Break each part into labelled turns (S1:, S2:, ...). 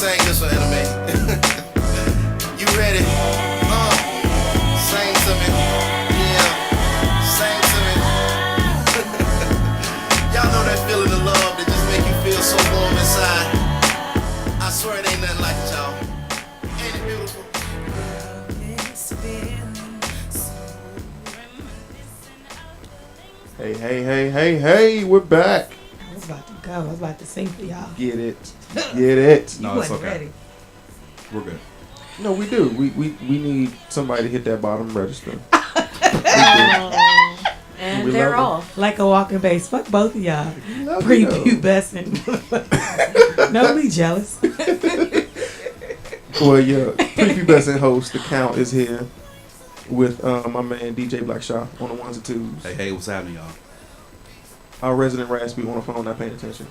S1: sing this one, Anime. You ready? Sing to me. Yeah. Sing to me. Y'all know that feeling of love that just make you feel so warm inside. I swear it ain't nothing like it, y'all. Ain't it beautiful?
S2: Hey, we're back.
S3: I was about to go. I was about to sing for y'all.
S2: Get it.
S4: No,
S3: You
S4: it's
S3: wasn't
S4: okay.
S3: ready.
S4: We're good.
S2: No, we do. We need somebody to hit that bottom register.
S5: And
S2: We
S5: they're
S2: love
S5: off.
S3: Like a walking base. Fuck both of y'all.
S2: Love you.
S3: Prepubescent. Don't be jealous.
S2: Well, your prepubescent host, The Count, is here with my man DJ Blackshaw on the ones and twos.
S4: Hey, what's happening, y'all?
S2: Our resident raspy on the phone, not paying attention.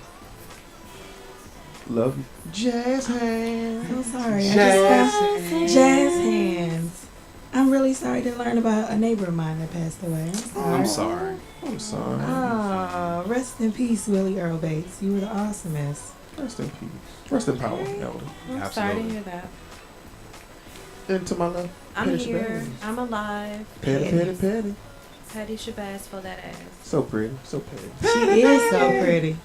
S2: Love you. Jazz hands.
S3: I'm sorry.
S2: Jazz
S3: Jazz hands. I'm really sorry to learn about a neighbor of mine that passed away.
S4: I'm sorry.
S2: I'm sorry.
S3: Oh, rest in peace, Willie Earl Bates. You were the awesomest.
S2: Rest in peace. Rest in power, Elder.
S5: I'm sorry to
S4: Absolutely.
S5: hear that.
S2: And to my love.
S5: I'm
S2: Petty
S5: here.
S2: Shabazz.
S5: I'm alive.
S2: Petty.
S5: Patty Shabazz for that ass.
S2: So pretty. So petty.
S3: She is so pretty.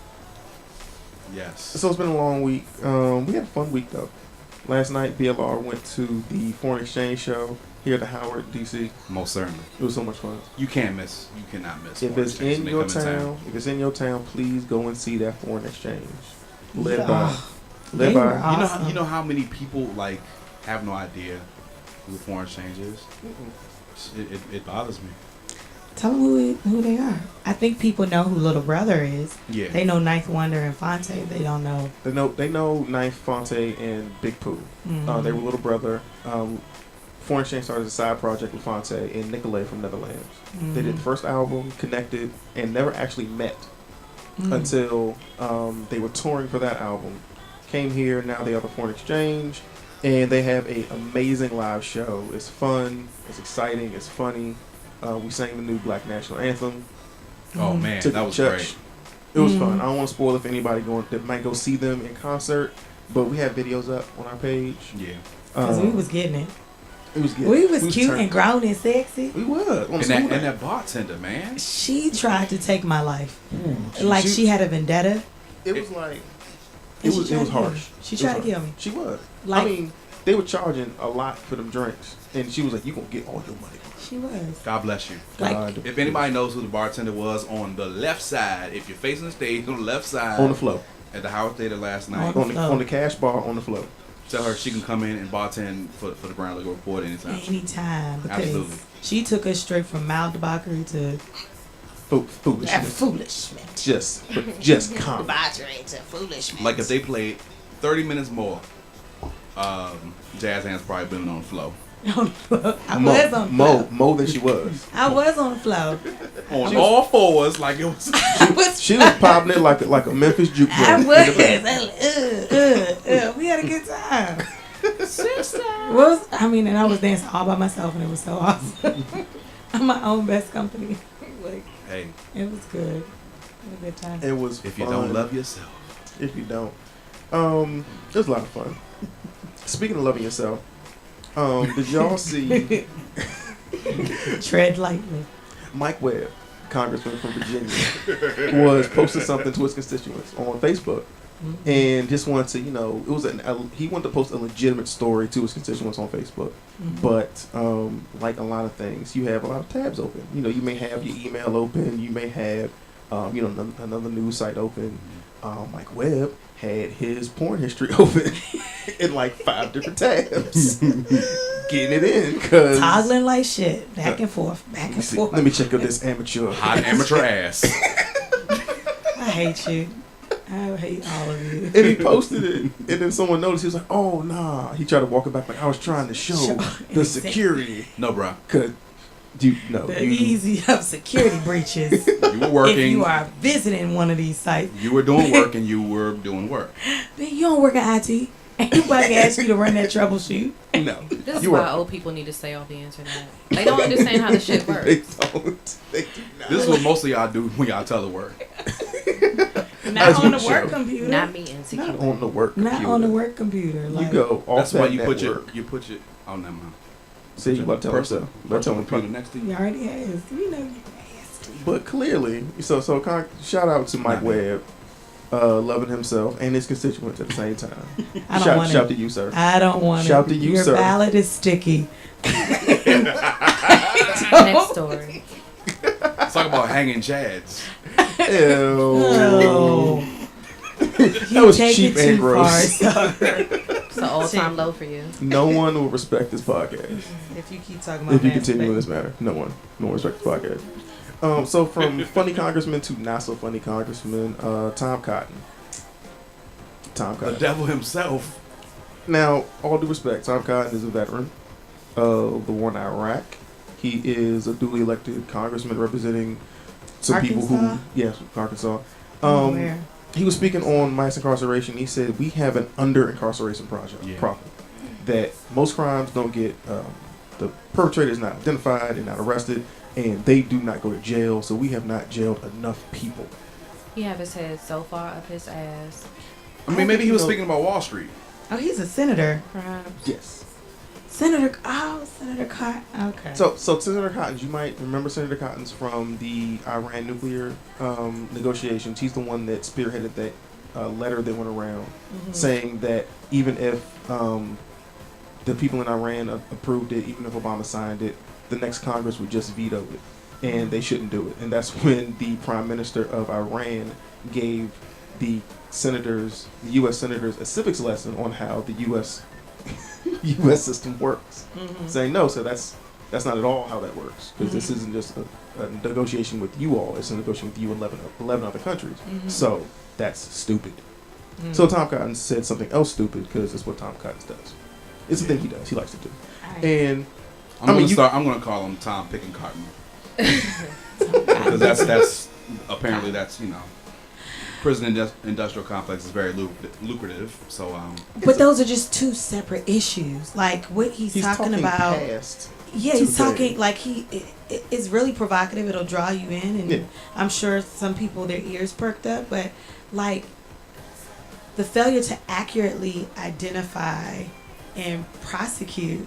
S4: Yes.
S2: So it's been a long week. We had a fun week though. Last night, BLR went to the foreign exchange show here at the Howard, DC.
S4: Most certainly.
S2: It was so much fun.
S4: You can't miss. You cannot miss.
S2: If
S4: foreign
S2: it's
S4: exchange
S2: in
S4: when they
S2: your
S4: come
S2: town, if it's in your town, please go and see that foreign exchange. Led
S3: Yeah.
S2: by,
S3: They
S2: led
S3: were
S2: by.
S3: awesome.
S4: You know how many people like have no idea who the foreign exchange is? It bothers me.
S3: Tell them who they are. I think people know who Little Brother is.
S4: Yeah.
S3: They know Ninth Wonder and Fonte. They don't know.
S2: They know Ninth, Fonte, and Big Pooh.
S3: Mhm.
S2: They were little brother. Foreign Exchange started as a side project with Fonte and Nicolay from Netherlands. They did the first album, connected, and never actually met until they were touring for that album. Came here, now they are the Foreign Exchange, and they have an amazing live show. It's fun, it's exciting, it's funny. We sang the new Black National Anthem.
S4: Oh man,
S2: Took
S4: that
S2: the
S4: was
S2: church.
S4: great.
S2: It was fun. I don't want to spoil it for anybody that might go see them in concert, but we have videos up on our page.
S4: Yeah.
S3: Because we was getting it.
S2: It was good.
S3: We was cute
S2: turned-
S3: and grown and sexy.
S2: We was. On the
S4: And
S2: school bus.
S4: that bartender, man.
S3: She tried to take my life.
S2: She-
S3: Like
S2: she-
S3: she had a vendetta.
S2: It was like
S3: and
S2: it
S3: she
S2: was
S3: tried to kill me.
S2: harsh.
S3: She
S2: It
S3: tried to
S2: was
S3: kill
S2: harsh.
S3: me.
S2: She was.
S3: Like-
S2: I mean, they were charging a lot for them drinks, and she was like, "You gonna get all your money."
S3: She was.
S4: God bless you.
S3: Like-
S2: God.
S4: If anybody knows who the bartender was on the left side, if you're facing the stage on the left side
S2: On the floor,
S4: at the Howard Theater last night,
S3: On the floor.
S2: on the cash bar on the floor.
S4: tell her she can come in and bartend for the Brown Liquor Report anytime.
S3: Anytime. Because
S4: Absolutely.
S3: she took us straight from mild debauchery to
S2: Foolishness.
S3: foolishment.
S2: Just calm.
S3: Debauchery to foolishment.
S4: Like if they played 30 minutes more, Jazz Hands probably been on the flow.
S3: I was on the floor.
S2: More than she was.
S3: I was on the floor.
S4: On all fours, like it was.
S3: I was.
S2: She was popping it like a Memphis juke joint.
S3: I
S2: in the
S3: was.
S2: back.
S3: We had a good time. And I was dancing all by myself, and it was so awesome. I'm my own best company. Like,
S4: Hey,
S3: it was good. It was a good time.
S2: It was
S4: if you
S2: fun.
S4: don't love yourself,
S2: If you don't. It was a lot of fun. Speaking of loving yourself, did y'all see
S3: Tread lightly.
S2: Mike Webb, congressman from Virginia, was posting something to his constituents on Facebook, and just wanted to, it was he wanted to post a legitimate story to his constituents on Facebook, but like a lot of things, you have a lot of tabs open. You may have your email open, you may have another news site open. Mike Webb had his porn history open in like 5 different tabs, getting it in because
S3: Toggling like shit. Back and forth. Back and forth.
S2: Let me check out this amateur.
S4: hot amateur ass.
S3: I hate you. I hate all of you.
S2: And he posted it, and then someone noticed. He was like, "Oh nah." He tried to walk it back, like I was trying to show the security.
S4: No, bro.
S2: Cause
S3: The easy of security breaches.
S4: You were working.
S3: If you are visiting one of these sites,
S4: You were doing work and you were doing work.
S3: then you don't work at IT. Anybody ask you to run that troubleshoot?
S2: No,
S5: This is
S2: you
S5: why
S2: are.
S5: old people need to stay off the internet. They don't understand how the shit
S2: They
S5: works.
S2: don't. They do not.
S4: This is what most of y'all do when y'all telework.
S3: Not
S2: As
S3: on
S2: we
S3: the work
S2: should.
S3: computer.
S5: Not me insecure.
S2: Not on the work
S3: Not
S2: computer.
S3: on the work computer. Like,
S2: You go off
S4: That's
S2: that
S4: why you
S2: network.
S4: put your. Oh, never mind.
S2: See, you about to tell us so. About to tell
S4: Personal computer
S2: him.
S4: next to
S3: You
S4: you.
S3: already asked. You know you nasty.
S2: But clearly, so shout out to Mike
S4: Not me.
S2: Webb, loving himself and his constituents at the same time.
S3: I don't want
S2: Shout
S3: it.
S2: to you, sir.
S3: I don't want
S2: Shout
S3: it.
S2: to you,
S3: Your
S2: sir.
S3: ballot is sticky.
S5: Next story.
S4: Let's talk about hanging Chads.
S3: Oh.
S2: That was
S3: take
S2: cheap
S3: it
S2: and
S3: too
S2: gross.
S3: far, sir.
S5: It's an all-time low for you.
S2: No one will respect this podcast
S3: If you keep talking about
S2: if you continue in
S3: masturbation.
S2: this matter. No one will respect this podcast. So from funny congressman to not so funny congressman, Tom Cotton. Tom
S4: The
S2: Cotton.
S4: devil himself.
S2: Now, all due respect, Tom Cotton is a veteran of the war in Iraq. He is a duly elected congressman representing some people who,
S3: Arkansas?
S2: yes, Arkansas.
S3: Where?
S2: He was speaking on mass incarceration. He said we have an under incarceration
S4: Yeah.
S2: problem. That most crimes don't get the perpetrator is not identified and not arrested, and they do not go to jail. So we have not jailed enough people.
S5: He have his head so far up his ass.
S4: I mean, maybe he was
S2: You know-
S4: speaking about Wall Street.
S3: Oh, he's a senator.
S5: Perhaps.
S2: Yes.
S3: Senator Cotton. Okay.
S2: So Senator Cotton, you might remember Senator Cotton's from the Iran nuclear negotiations. He's the one that spearheaded that letter that went around saying that even if the people in Iran approved it, even if Obama signed it, the next Congress would just veto it, and they shouldn't do it. And that's when the Prime Minister of Iran gave the senators, the U.S. senators, a civics lesson on how the U.S. U.S. system works. Saying no, so that's not at all how that works, because this isn't just a negotiation with you all; it's a negotiation with you and 11 other countries. So that's stupid. So Tom Cotton said something else stupid because it's what Tom Cotton does. It's the thing he does. He likes to do. And
S4: I'm gonna call him Tom Picking Cotton because that's apparently that's prison industrial complex is very lucrative. So
S3: But those are just two separate issues. Like what he's talking about.
S2: past.
S3: Yeah,
S2: to
S3: he's
S2: the
S3: talking
S2: thing.
S3: like it's really provocative. It'll draw you in, and
S2: Yeah.
S3: I'm sure some people their ears perked up. But like the failure to accurately identify and prosecute,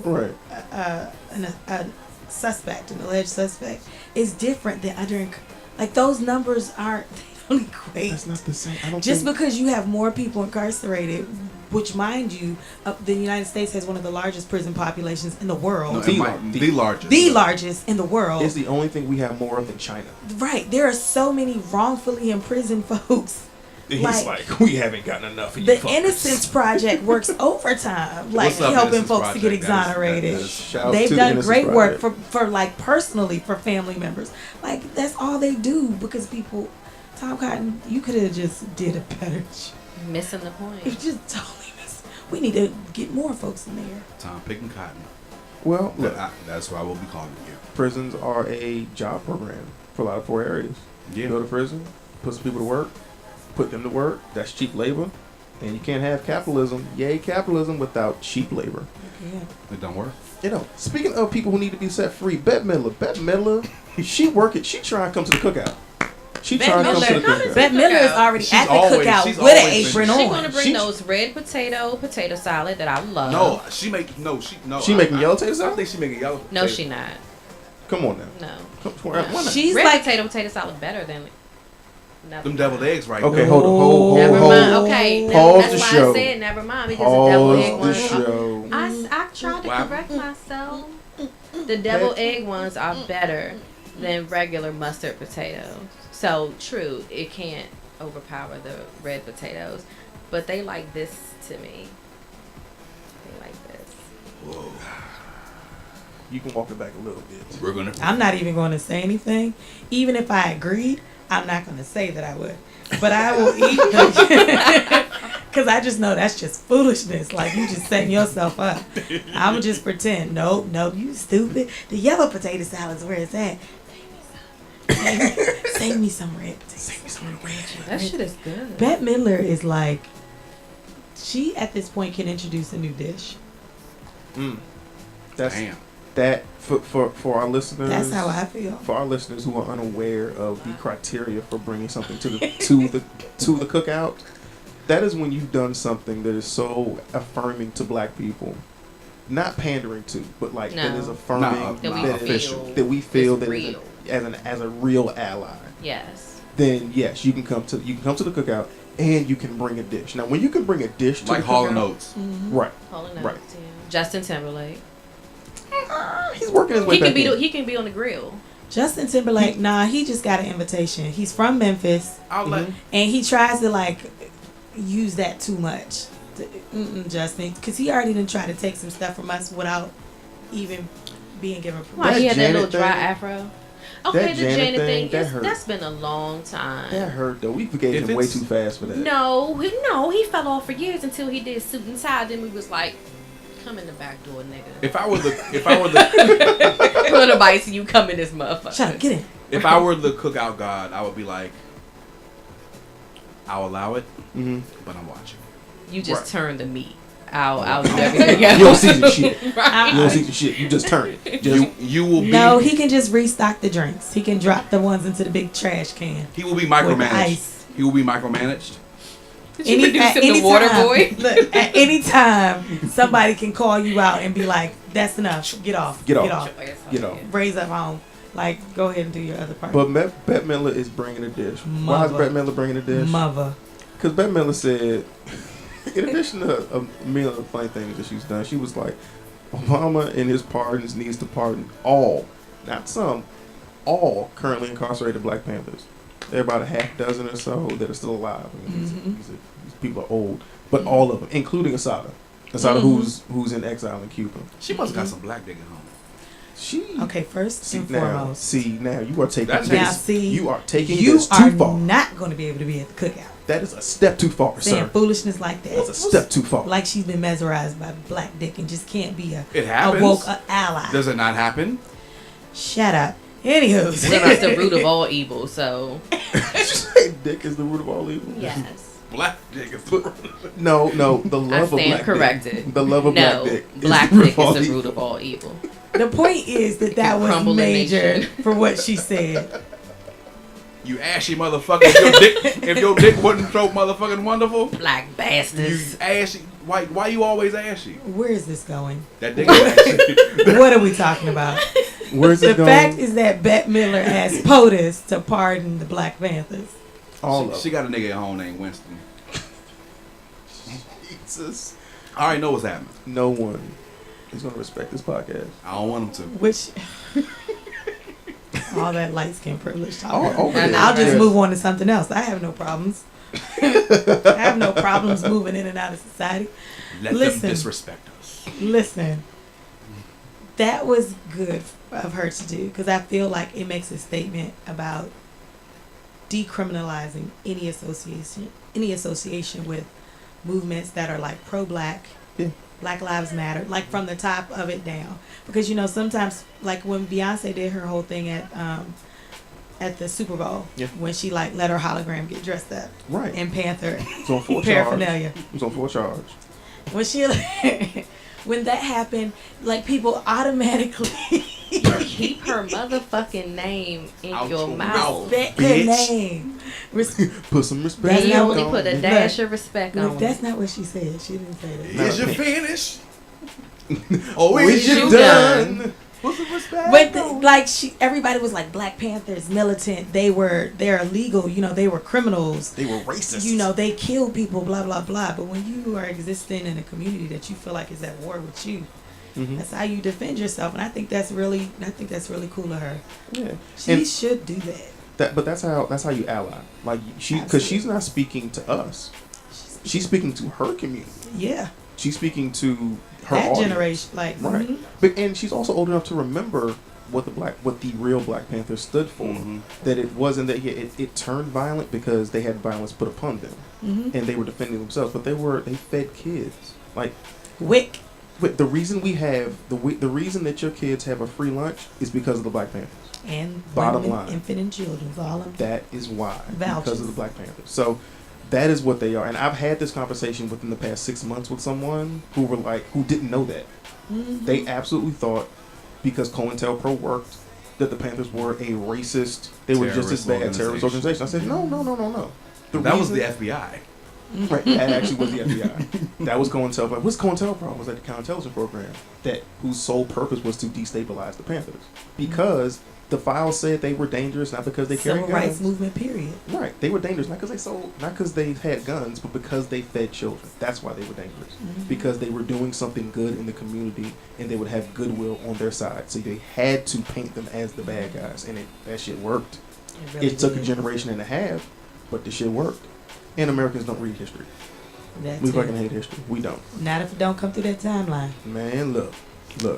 S2: Right.
S3: a suspect, an alleged suspect, is different than like those numbers aren't. They don't equate.
S2: That's not the same. I don't
S3: Just
S2: think.
S3: because you have more people incarcerated, which, mind you, the United States has one of the largest prison populations in the world.
S4: no,
S2: The
S4: the largest.
S3: The largest in the world.
S2: It's the only thing we have more of than China.
S3: Right. There are so many wrongfully imprisoned folks.
S2: He's
S3: Like,
S2: we haven't gotten enough of you
S3: The
S2: fuckers.
S3: Innocence Project works overtime, like
S4: What's up,
S3: helping
S4: Innocence
S3: folks to get
S4: Project? That is-
S3: exonerated.
S2: Shout out
S3: They've
S2: to the
S3: done
S2: Innocence
S3: great work
S2: Project.
S3: for like personally for family members. Like that's all they do because people. Tom Cotton, you could have just did a better job.
S5: Missing the point.
S3: You just totally missed. We need to get more folks in there.
S4: Tom Picking Cotton.
S2: Well, look,
S4: That's what I will be calling you.
S2: prisons are a job program for a lot of poor areas. You
S4: Yeah.
S2: go to prison, put some people to work, put them to work. That's cheap labor. And you can't have capitalism, yay capitalism, without cheap labor.
S3: Yeah.
S4: It don't work.
S2: Speaking of people who need to be set free, Bette Midler, she working, she trying to come to the cookout. She
S3: Bette
S2: trying to come to the
S3: Midler,
S2: cookout.
S3: Bette Midler is already
S4: She's
S3: at the
S4: always-
S3: cookout
S4: she's
S3: with an
S4: always been-
S3: apron
S5: She
S3: on.
S5: gonna bring
S2: She-
S5: those red potato salad that I love.
S4: No, she
S2: making yellow tater
S4: I
S2: salad?
S4: think she making yellow.
S5: No,
S4: potato.
S5: she not.
S2: Come on now.
S5: No.
S2: Why not?
S3: She's
S5: red
S3: like,
S5: potato salad better than.
S4: Them deviled eggs right
S2: Okay,
S4: there.
S2: hold on. Hold,
S5: Never
S2: hold,
S5: mind.
S2: hold.
S5: Okay,
S2: Pause
S5: that's
S2: the
S5: why
S2: show.
S5: I said never mind because the devil egg
S2: Pause
S5: ones.
S2: the show.
S5: I tried to
S4: Wow.
S5: correct myself. The devil egg ones are better than regular mustard potatoes. So true, it can't overpower the red potatoes, but they like this to me. They like this.
S4: Whoa.
S2: You can walk it back a little bit.
S4: We're gonna.
S3: I'm not even going to say anything. Even if I agreed, I'm not going to say that I would. But I will eat because I just know that's just foolishness. Like you just setting yourself up. I'm going to just pretend. Nope, you stupid. The yellow potato salad's where it's at. Save me some red potatoes. Save me some red.
S5: That shit is good.
S3: Bette Midler is like, she at this point can introduce a new dish.
S2: That's
S4: Damn.
S2: that for our listeners.
S3: That's how I feel.
S2: For our listeners who are unaware of the criteria for bringing something to the cookout, that is when you've done something that is so affirming to black people, not pandering to, but like that is affirming, that we feel that is as a real ally.
S5: Yes.
S2: Then yes, you can come to the cookout and you can bring a dish. Now, when you can bring a dish to
S4: Like
S2: the
S4: Hall
S2: cookout,
S4: and Oates.
S2: right?
S5: Hall and
S2: Right.
S5: Oates, yeah. Justin Timberlake.
S2: He's working his way
S5: He
S2: back
S5: can be
S2: in.
S5: he can be on the grill.
S3: Justin Timberlake, nah, he just got an invitation. He's from Memphis,
S4: I'll let.
S3: and he tries to like use that too much. Justin, because he already didn't try to take some stuff from us without even being given permission.
S5: Why he had that
S2: Janet
S5: little dry
S2: thing-
S5: afro? Okay,
S2: that
S5: the
S2: Janet
S5: Janet
S2: thing,
S5: thing,
S2: that hurt.
S5: that's been a long time.
S2: That hurt though. We forgave
S4: If
S2: him way
S4: it's-
S2: too fast for that.
S5: No, he fell off for years until he did Suit and Tie. Then we was like, come in the back door, nigga.
S4: If I were the
S5: Put a bite so you come in this motherfucker.
S3: Shut up, get in.
S4: if I were the cookout god, I would be like, I'll allow it,
S2: Mm-hmm.
S4: but I'm watching.
S5: You just
S2: Right.
S5: turn the meat. I'll do everything else.
S2: You don't season shit.
S5: Right.
S2: You don't season shit. You just turn it. Just,
S4: You will be.
S3: No, he can just restock the drinks. He can drop the ones into the big trash can.
S4: He will be
S3: With
S4: micromanaged.
S3: ice.
S4: He will be micromanaged.
S5: Did you produce him the water boy?
S3: Look, at any time, somebody can call you out and be like, "That's enough. Get off.
S2: Get off. Get off.
S3: Raise up home. Like, go ahead and do your other part."
S2: But Bette Midler is bringing a dish. Why is
S3: Mother.
S2: Bette Midler bringing a dish?
S3: Mother.
S2: Because Bette Midler said, in addition to a million of the funny things that she's done, she was like, Obama and his pardons needs to pardon all, not some, all currently incarcerated Black Panthers. There are about a half dozen or so that are still alive. I mean, these people are old, but all of them, including Asada. Asada, who's in exile in Cuba.
S4: She must have got some black digging home.
S2: She
S3: Okay, first and
S2: now,
S3: foremost.
S2: now you are taking
S4: That's-
S2: this.
S3: Now, see,
S2: you are taking
S3: You
S2: this
S3: are
S2: too far.
S3: not going to be able to be at the cookout.
S2: That is a step too far,
S3: Saying
S2: sir.
S3: foolishness like that.
S2: That's a step too far.
S3: Like she's been mesmerized by black dick and just can't be
S4: It
S3: a
S4: happens.
S3: woke ally.
S4: Does it not happen?
S3: Shut up. Anywho.
S5: Dick is the root of all evil, so
S2: Dick is the root of all evil.
S5: yes.
S4: Black dick is.
S2: No, the
S5: I
S2: love of
S5: stand
S2: black
S5: corrected.
S2: dick. The love of
S5: No,
S2: black dick.
S5: black
S2: the root
S5: dick
S2: of all
S5: is the
S2: evil.
S5: root of all evil.
S3: The point is that was
S5: Crumble the
S3: major
S5: nation.
S3: for what she said.
S4: You ashy motherfucker. If your dick wasn't so motherfucking wonderful,
S5: Black
S4: you
S5: bastards.
S4: ashy. Why you always ashy?
S3: Where is this going?
S4: That dick is ashy.
S3: What are we talking about?
S2: Where's
S3: The
S2: it going?
S3: fact is that Bette Midler asked POTUS to pardon the Black Panthers.
S2: all
S4: She
S2: of
S4: got a nigga at home named Winston.
S2: Jesus.
S4: I already know what's happening.
S2: No one is going to respect this podcast.
S4: I don't want him to.
S3: Which all that light skin privilege talk.
S2: Oh,
S5: I know,
S3: I'll just
S2: yes.
S3: move on to something else. I have no problems. I have no problems moving in and out of society.
S4: Let
S3: Listen.
S4: them disrespect us.
S3: Listen, that was good of her to do because I feel like it makes a statement about decriminalizing any association with movements that are like pro-black,
S2: Yeah.
S3: Black Lives Matter, like from the top of it down. Because sometimes like when Beyonce did her whole thing at the Super Bowl,
S2: Yeah.
S3: when she like let her hologram get dressed up
S2: Right.
S3: in Panther
S2: It's on full charge.
S3: paraphernalia.
S2: It's on full charge.
S3: When she when that happened, like people automatically
S5: Keep her motherfucking name in
S4: Out
S5: your
S4: your
S5: mouth.
S3: respect her
S2: Bitch.
S3: name.
S2: Put some respect.
S3: That's
S5: They
S3: not
S5: only
S3: what-
S5: put a
S2: on it.
S5: dash of respect
S3: Look,
S5: on
S3: that's
S5: it.
S3: not what she said. She didn't say that.
S4: Is you
S2: No.
S4: finished?
S2: Oh,
S5: is
S2: is you
S5: you
S2: done?
S5: done?
S2: Put some respect.
S3: But
S2: on it.
S3: like everybody was like Black Panthers militant. They're illegal. They were criminals.
S2: They were racist.
S3: They killed people. Blah blah blah. But when you are existing in a community that you feel like is at war with you,
S2: Mhm.
S3: that's how you defend yourself. And I think that's really cool of her.
S2: Yeah.
S3: She
S2: And
S3: should do that.
S2: but that's how you ally. Like because she's not speaking to us. She's speaking to her community.
S3: Yeah,
S2: She's speaking to her
S3: that
S2: audience.
S3: generation. Like
S2: Right.
S3: mhm.
S2: But and she's also old enough to remember what the real Black Panthers stood for.
S4: Mhm.
S2: That it wasn't that it turned violent because they had violence put upon them,
S3: Mhm.
S2: and they were defending themselves. But they fed kids. Like
S3: Wick.
S2: but the reason we have the reason that your kids have a free lunch is because of the Black Panthers.
S3: And
S2: Bottom
S3: women,
S2: line.
S3: infant and children, all of them.
S2: That is why
S3: Vouchers.
S2: because of the Black Panthers. So that is what they are. And I've had this conversation within the past 6 months with someone who didn't know that.
S3: Mhm.
S2: They absolutely thought because COINTELPRO worked that the Panthers were a racist. They were just as bad terrorist organization. I said no.
S4: That was the FBI.
S2: Right, that actually was the FBI. That was COINTELPRO. What's COINTELPRO? Was like the counterintelligence program whose sole purpose was to destabilize the Panthers because the files said they were dangerous, not because they carried
S3: Civil
S2: guns.
S3: rights movement, period.
S2: Right, they were dangerous not because they had guns, but because they fed children. That's why they were dangerous. Because they were doing something good in the community, and they would have goodwill on their side. So they had to paint them as the bad guys, and that shit worked.
S3: Really
S2: It took a
S3: did.
S2: generation and a half, but the shit worked. And Americans don't read history.
S3: That
S2: We
S3: too.
S2: fucking hate history. We don't.
S3: Not if it don't come through that timeline.
S2: Man, look.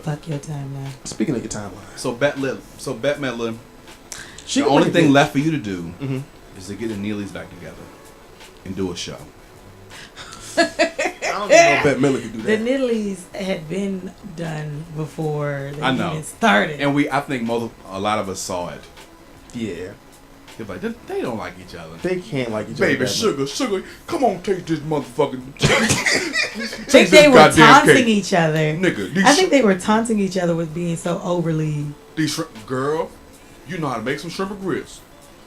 S3: Fuck your timeline.
S2: Speaking of your timeline,
S4: So Bette Midler,
S2: she
S4: the
S2: can
S4: only
S2: make
S4: thing
S2: it-
S4: left for you to do
S2: Mhm.
S4: is to get the Neelys back together and do a show.
S2: I don't even know if Bette Midler could do
S3: The
S2: that.
S3: Nittlies had been done before they
S4: I know.
S3: even started.
S4: And I think a lot of us saw it.
S2: Yeah,
S4: They're like, they don't like each other.
S2: they can't like each other.
S4: Baby,
S2: that much.
S4: sugar, come on, take this motherfucking.
S3: I think they were
S4: goddamn
S3: taunting
S4: cake.
S3: each other.
S4: Nigga,
S3: I think they were taunting each other with being so overly.
S4: these shrimp, girl, you know how to make some shrimp and grits.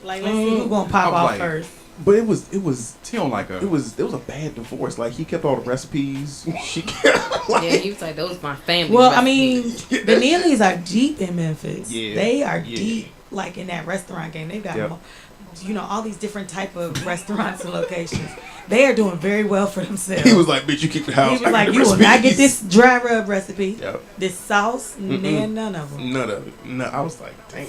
S3: Like, let's see who's gonna pop
S4: I was
S3: off
S4: like-
S3: first.
S2: But it was
S4: He don't like her.
S2: it was a bad divorce. Like he kept all the recipes. She kept like,
S5: Yeah, he was like, those my family.
S3: Well, I
S5: recipes.
S3: mean, the Neelys are deep in Memphis.
S2: Yeah.
S3: They are
S2: Yeah.
S3: deep, like in that restaurant game. They've got,
S2: Yep.
S3: all these different type of restaurants and locations. They are doing very well for themselves.
S2: he was like, "Bitch, you kicked the house."
S3: He
S2: I
S3: was like,
S2: get the
S3: you will not get
S2: recipes."
S3: this dry rub recipe,
S2: Yep.
S3: this sauce, and none of them.
S2: None of it. No, I was like, damn.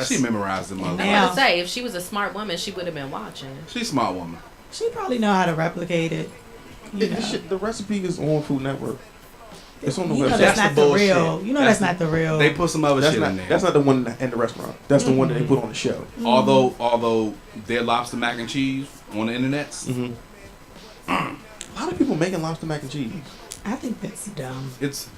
S4: She memorized the mother.
S5: I'm
S3: Now-
S5: about to say, if she was a smart woman, she would have been watching.
S4: She's a smart woman.
S3: She probably know how to replicate it. You know,
S2: The recipe is on Food Network. It's on the
S3: you know
S2: website.
S3: that's
S4: That's
S3: not
S4: the
S3: the
S4: bullshit.
S3: real. You know
S4: That's
S3: that's not the real.
S4: They put some other
S2: That's
S4: shit
S2: not
S4: in there.
S2: that's not the one in the restaurant. That's the one that they put on the show.
S4: Although their lobster mac and cheese on the internet,
S2: Mm-hmm. A lot of people making lobster mac and cheese.
S3: I think that's dumb.
S4: it's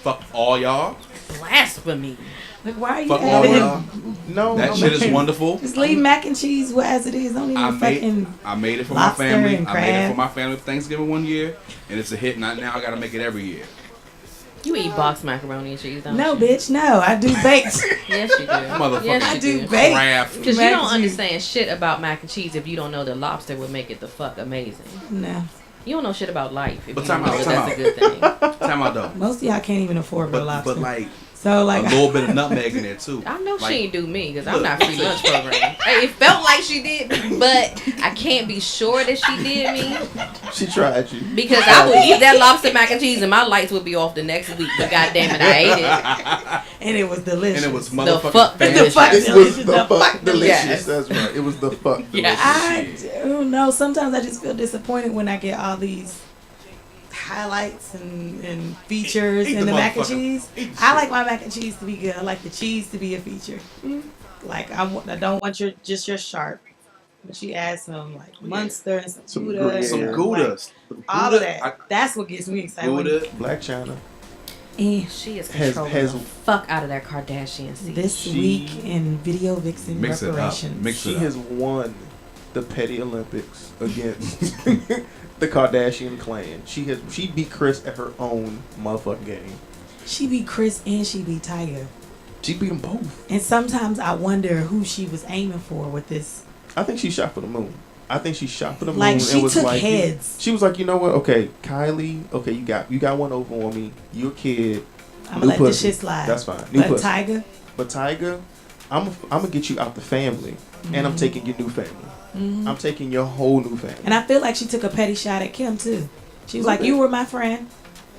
S4: fuck all y'all.
S5: Blasphemy.
S3: Like, why are you
S4: Fuck all
S3: having?
S4: y'all.
S2: No,
S4: That
S2: no,
S4: shit is
S2: mac-
S4: wonderful.
S3: Just leave mac and cheese as it is. Don't even fucking.
S4: I made it for
S3: lobster
S4: my family.
S3: and
S4: I made it
S3: crab.
S4: for my family for Thanksgiving one year, and it's a hit. Now I gotta make it every year.
S5: You eat boxed macaroni and cheese, don't
S3: No,
S5: you?
S3: bitch, no. I do baked.
S5: Yes, you do.
S4: Motherfucker.
S5: Yes,
S3: I
S5: you
S3: do
S5: do.
S3: baked.
S4: Kraft.
S5: Because you
S3: Mac
S5: don't
S3: and cheese.
S5: understand shit about mac and cheese if you don't know that lobster would make it the fuck amazing.
S3: No.
S5: You don't know shit about life if
S4: But
S5: you
S4: time
S5: don't know
S4: out,
S5: that
S4: time
S5: that's a good thing.
S4: Time out though.
S3: Most of y'all can't even afford real lobster.
S4: But like
S3: so
S4: a
S3: like,
S4: little bit of nutmeg in there too.
S5: I know
S4: Like,
S5: she ain't do me because I'm
S4: look.
S5: not free lunch program. Hey, it felt like she did, but I can't be sure that she did me
S2: She tried you.
S5: because I would eat that lobster mac and cheese and my lights would be off the next week. But goddamn it, I ate it.
S3: and it was delicious.
S4: And it was
S5: The
S4: motherfucking
S5: fuck
S4: fantastic.
S3: The fuck
S2: It
S3: delicious.
S2: was the
S3: The
S2: fuck
S3: fuck
S2: delicious.
S5: delicious.
S2: That's right. It was the fuck delicious.
S5: Yeah.
S3: I don't know. Sometimes I just feel disappointed when I get all these highlights and features
S4: Eat
S3: in
S4: the
S3: the mac and
S4: motherfucker.
S3: cheese.
S4: Eat the
S3: I
S4: shit.
S3: like my mac and cheese to be good. I like the cheese to be a feature. Like I don't want your sharp, but she adds some like Munster and some
S2: Some
S3: Gouda,
S2: Gouda,
S3: and,
S4: Some
S2: Yeah.
S4: Gouda.
S3: like,
S4: Some
S3: all
S4: Gouda,
S3: of that. That's what gets me excited.
S4: Gouda.
S2: Black China.
S5: She is
S2: Has-
S5: controlling
S2: has-
S5: the fuck out of that Kardashian scene.
S3: This
S2: She-
S3: week in video vixen
S4: Mix it up.
S3: reparations.
S4: Mix
S2: She
S4: it up.
S2: has won the Petty Olympics against the Kardashian clan. She beat Chris at her own motherfucking game.
S3: She beat Chris and she beat Tiger.
S2: She beat them both.
S3: And sometimes I wonder who she was aiming for with this.
S2: I think she shot for the moon. I think she shot for the moon.
S3: Like,
S2: and
S3: she
S2: was
S3: took
S2: like,
S3: heads.
S2: She was like, you know what? Okay, Kylie. Okay, you got one over on me. You a kid.
S3: I'm
S2: New
S3: gonna let this
S2: pussy.
S3: shit slide.
S2: That's fine. New
S3: But
S2: pussy.
S3: Tiger,
S2: But Tiger, I'm gonna get you out the family, and I'm taking your new family. I'm taking your whole new family.
S3: and I feel like she took a petty shot at Kim too. She was
S2: Little
S3: like,
S2: bit.
S3: "You were my friend,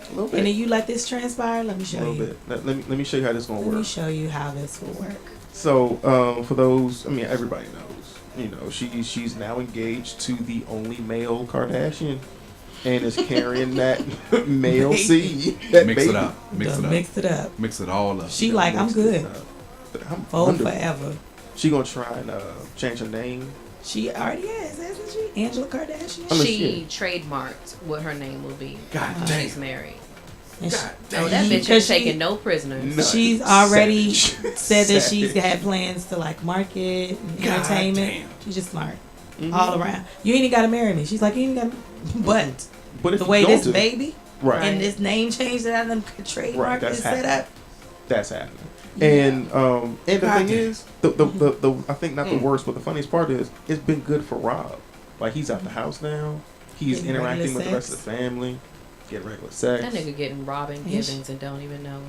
S2: A little bit.
S3: and then you let this transpire. Let me
S2: a
S3: show
S2: little
S3: you.
S2: bit. Let me show you how this gonna
S3: Let me
S2: work.
S3: show you how this will work."
S2: So, for those, I mean, everybody knows. You know, she's now engaged to the only male Kardashian, and is carrying that male
S3: Baby.
S2: seed. That
S4: Mix
S2: baby.
S4: it up. Mix
S3: Done
S4: it up.
S3: mixed it up.
S4: Mix it all up.
S3: She like, I'm
S2: Mixed
S3: good.
S2: it up. But I'm
S3: Oh,
S2: wondering,
S3: forever.
S2: she gonna try and change her name.
S3: She already has, hasn't she? Angela Kardashian.
S2: I mean,
S5: She trademarked what her name will be.
S4: God
S5: when
S4: damn.
S5: She's married.
S3: And she-
S4: God
S5: Oh,
S4: damn.
S5: that bitch
S3: Because
S5: ain't
S3: she-
S5: taking no prisoners.
S2: No.
S3: She's already
S2: Savage.
S3: said that she's
S2: Savage.
S3: had plans to like market and
S4: God
S3: entertainment.
S4: damn.
S3: She's just smart
S2: Mhm.
S3: all around. You ain't even gotta marry me. She's like, you ain't got, but
S2: But if
S3: the
S2: you
S3: way
S2: go
S3: this
S2: to-
S3: baby
S2: right?
S3: and this name change that I done trademarked
S2: that's
S3: is set up,
S2: that's happening. And the thing
S4: damn.
S2: is, the I think not the worst, but the funniest part is it's been good for Rob. Like he's out the house now. He's
S3: Getting
S2: interacting
S3: regular
S2: with the rest of
S3: sex.
S2: the family. Getting regular sex.
S5: That nigga getting Robin
S3: Yes.
S5: Givens and don't even know